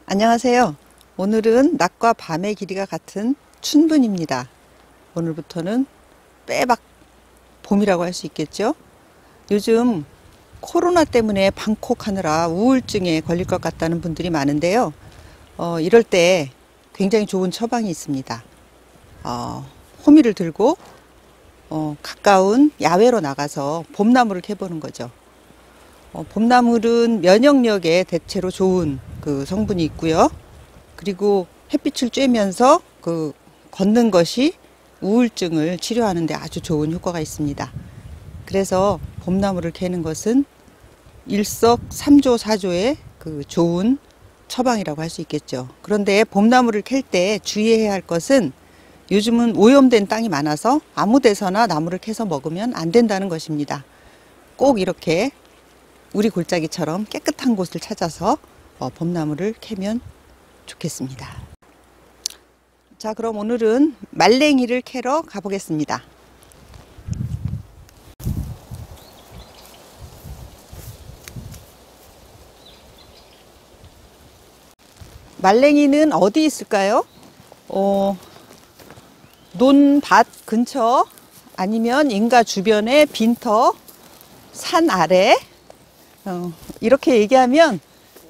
안녕하세요. 오늘은 낮과 밤의 길이가 같은 춘분입니다. 오늘부터는 빼박 봄이라고 할 수 있겠죠. 요즘 코로나 때문에 방콕하느라 우울증에 걸릴 것 같다는 분들이 많은데요. 이럴 때 굉장히 좋은 처방이 있습니다. 호미를 들고 가까운 야외로 나가서 봄나무를 캐보는 거죠. 봄나물은 면역력에 대체로 좋은 그 성분이 있고요. 그리고 햇빛을 쬐면서 걷는 것이 우울증을 치료하는 데 아주 좋은 효과가 있습니다. 그래서 봄나무를 캐는 것은 일석삼조 사조의 그 좋은 처방이라고 할 수 있겠죠. 그런데 봄나무를 캘 때 주의해야 할 것은 요즘은 오염된 땅이 많아서 아무 데서나 나무를 캐서 먹으면 안 된다는 것입니다. 꼭 이렇게 우리 골짜기처럼 깨끗한 곳을 찾아서 봄나무를 캐면 좋겠습니다. 자, 그럼 오늘은 말랭이를 캐러 가보겠습니다. 말랭이는 어디 있을까요? 논밭 근처, 아니면 인가 주변의 빈터, 산 아래, 이렇게 얘기하면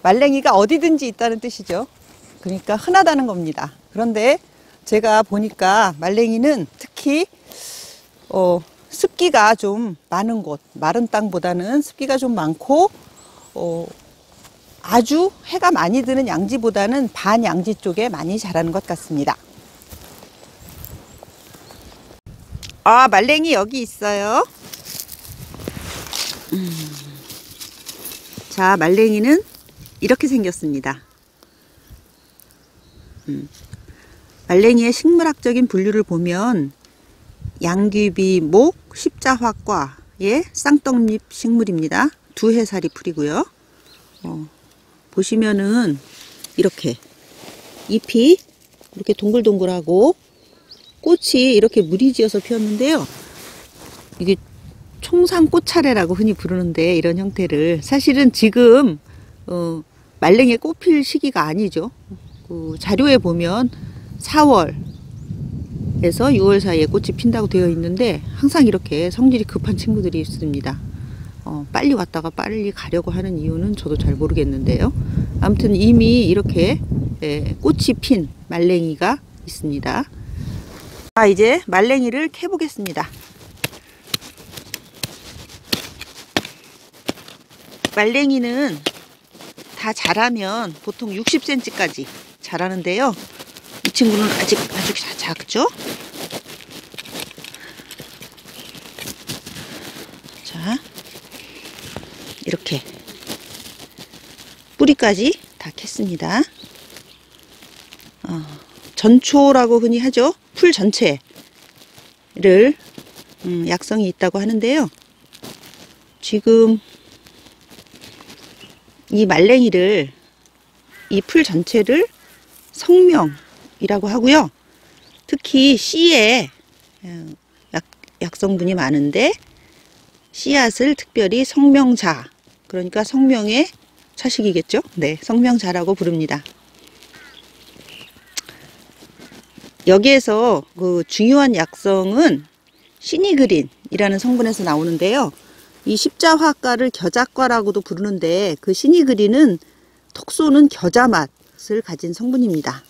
말랭이가 어디든지 있다는 뜻이죠. 그러니까 흔하다는 겁니다. 그런데 제가 보니까 말랭이는 특히 습기가 좀 많은 곳, 마른 땅보다는 습기가 좀 많고 아주 해가 많이 드는 양지보다는 반양지 쪽에 많이 자라는 것 같습니다. 말랭이 여기 있어요. 자, 말랭이는 이렇게 생겼습니다. 말랭이의 식물학적인 분류를 보면 양귀비목 십자화과의 쌍떡잎 식물입니다. 두해살이 풀이고요. 보시면은 이렇게 잎이 이렇게 동글동글하고 꽃이 이렇게 무리지어서 피었는데요. 이게 총상꽃차례라고 흔히 부르는데, 이런 형태를 사실은 지금 말랭이에 꽃 필 시기가 아니죠. 자료에 보면 4월에서 6월 사이에 꽃이 핀다고 되어 있는데, 항상 이렇게 성질이 급한 친구들이 있습니다. 빨리 왔다가 빨리 가려고 하는 이유는 저도 잘 모르겠는데요. 아무튼 이미 이렇게 꽃이 핀 말랭이가 있습니다. 이제 말랭이를 캐보겠습니다. 말랭이는 다 자라면 보통 60cm까지 자라는데요. 이 친구는 아주 작죠? 자, 이렇게 뿌리까지 다 캤습니다. 전초라고 흔히 하죠. 풀 전체를 약성이 있다고 하는데요. 지금 이 말랭이를, 이 풀 전체를 성명이라고 하고요. 특히 씨에 약성분이 많은데 씨앗을 특별히 성명자, 그러니까 성명의 차식이겠죠. 네, 성명자라고 부릅니다. 여기에서 그 중요한 약성은 시니그린이라는 성분에서 나오는데요. 이 십자화과를 겨자과라고도 부르는데, 그 시니그린은 톡 쏘는 겨자 맛을 가진 성분입니다.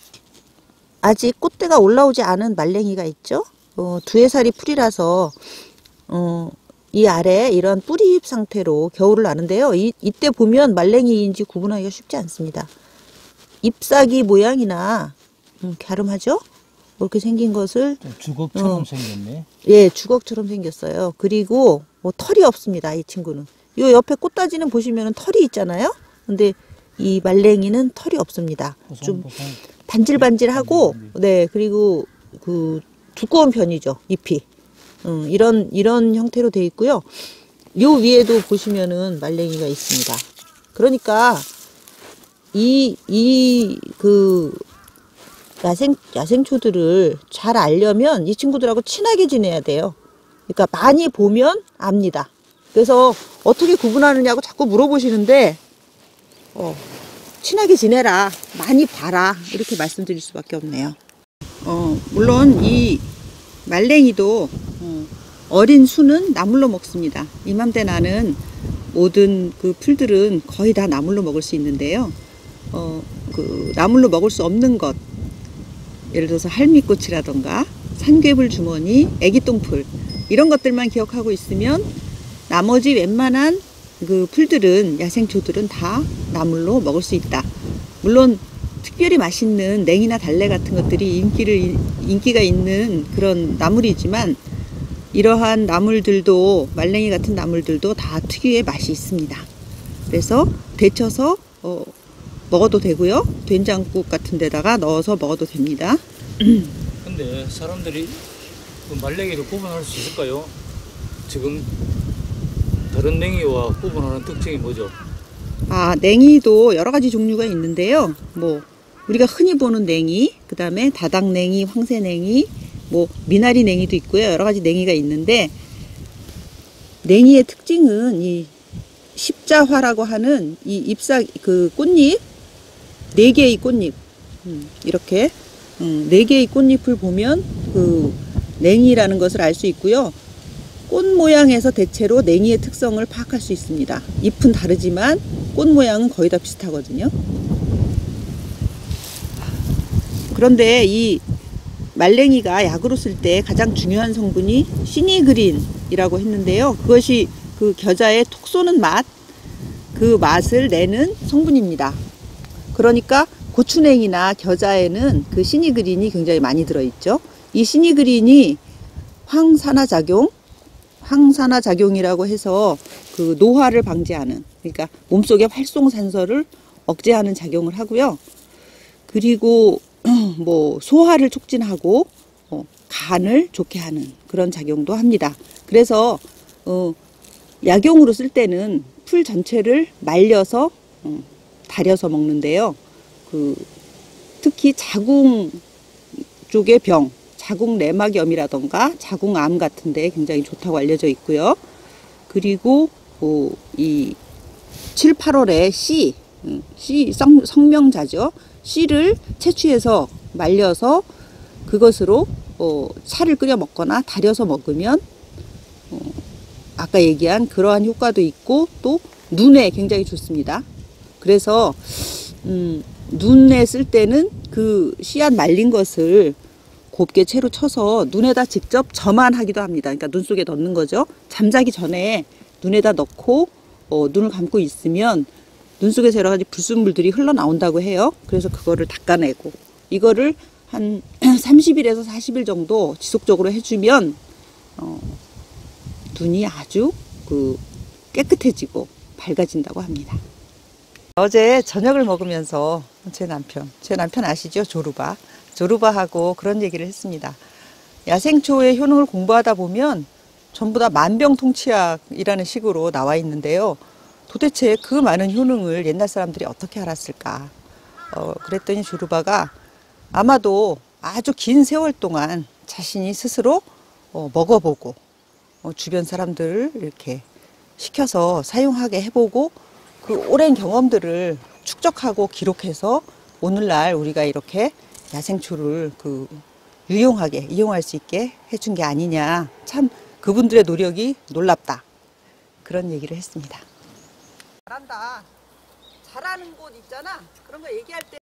아직 꽃대가 올라오지 않은 말랭이가 있죠. 두해살이 풀이라서 이 아래 이런 뿌리잎 상태로 겨울을 나는데요. 이때 보면 말랭이인지 구분하기가 쉽지 않습니다. 잎사귀 모양이나 갸름하죠? 이렇게 생긴 것을 주걱처럼 생겼네. 예, 주걱처럼 생겼어요. 그리고 털이 없습니다. 이 친구는. 이 옆에 꽃다지는 보시면 털이 있잖아요. 근데 이 말랭이는 털이 없습니다. 좀 반질반질하고, 네, 그리고 그 두꺼운 편이죠. 잎이. 이런 형태로 되어 있고요. 요 위에도 보시면은 말랭이가 있습니다. 그러니까 야생초들을 잘 알려면 이 친구들하고 친하게 지내야 돼요. 그러니까 많이 보면 압니다. 그래서 어떻게 구분하느냐고 자꾸 물어보시는데 친하게 지내라, 많이 봐라, 이렇게 말씀드릴 수밖에 없네요. 물론 이 말랭이도 어린 수는 나물로 먹습니다. 이맘때 나는 모든 그 풀들은 거의 다 나물로 먹을 수 있는데요. 그 나물로 먹을 수 없는 것, 예를 들어서 할미꽃이라던가 산괴불 주머니, 애기똥풀, 이런 것들만 기억하고 있으면 나머지 웬만한 그 풀들은, 야생초들은 다 나물로 먹을 수 있다. 물론 특별히 맛있는 냉이나 달래 같은 것들이 인기가 있는 그런 나물이지만, 이러한 나물들도, 말랭이 같은 나물들도 다 특유의 맛이 있습니다. 그래서 데쳐서 먹어도 되고요, 된장국 같은 데다가 넣어서 먹어도 됩니다. 근데 사람들이 그 말랭이를 구분할 수 있을까요? 지금 다른 냉이와 구분하는 특징이 뭐죠? 냉이도 여러 가지 종류가 있는데요. 뭐 우리가 흔히 보는 냉이, 그 다음에 다닥냉이, 황새냉이, 뭐 미나리 냉이도 있고요. 여러 가지 냉이가 있는데, 냉이의 특징은 이 십자화라고 하는 이 잎사귀, 그 꽃잎, 4개의 꽃잎, 이렇게 4개의 꽃잎을 보면 그 냉이라는 것을 알 수 있고요. 꽃 모양에서 대체로 냉이의 특성을 파악할 수 있습니다. 잎은 다르지만 꽃 모양은 거의 다 비슷하거든요. 그런데 이 말랭이가 약으로 쓸 때 가장 중요한 성분이 시니그린이라고 했는데요. 그것이 그 겨자의 톡 쏘는 맛, 그 맛을 내는 성분입니다. 그러니까 고추냉이나 겨자에는 그 시니그린이 굉장히 많이 들어있죠. 이 시니그린이 항산화작용이라고 해서 그 노화를 방지하는, 그러니까 몸속의 활성산소를 억제하는 작용을 하고요. 그리고 뭐 소화를 촉진하고 간을 좋게 하는 그런 작용도 합니다. 그래서 약용으로 쓸 때는 풀 전체를 말려서 달여서 먹는데요. 특히 자궁 쪽의 병, 자궁내막염이라던가 자궁암 같은 데 굉장히 좋다고 알려져 있고요. 그리고 이 7, 8월에 씨 성명자죠. 씨를 채취해서 말려서 그것으로 차를 끓여 먹거나 달여서 먹으면 아까 얘기한 그러한 효과도 있고, 또 눈에 굉장히 좋습니다. 그래서 눈에 쓸 때는 그 씨앗 말린 것을 곱게 채로 쳐서 눈에다 직접 점안 하기도 합니다. 그러니까 눈 속에 넣는 거죠. 잠자기 전에 눈에다 넣고 눈을 감고 있으면 눈 속에서 여러 가지 불순물들이 흘러나온다고 해요. 그래서 그거를 닦아내고, 이거를 한 30일에서 40일 정도 지속적으로 해주면 눈이 아주 깨끗해지고 밝아진다고 합니다. 어제 저녁을 먹으면서 제 남편 아시죠? 조르바하고 그런 얘기를 했습니다. 야생초의 효능을 공부하다 보면 전부 다 만병통치약이라는 식으로 나와 있는데요. 도대체 그 많은 효능을 옛날 사람들이 어떻게 알았을까? 그랬더니 조르바가 아마도 아주 긴 세월 동안 자신이 스스로 먹어보고 주변 사람들을 이렇게 시켜서 사용하게 해보고, 그 오랜 경험들을 축적하고 기록해서 오늘날 우리가 이렇게 야생초를 유용하게 이용할 수 있게 해준 게 아니냐. 참 그분들의 노력이 놀랍다. 그런 얘기를 했습니다. 잘한다. 잘하는 곳 있잖아. 그런 거 얘기할 때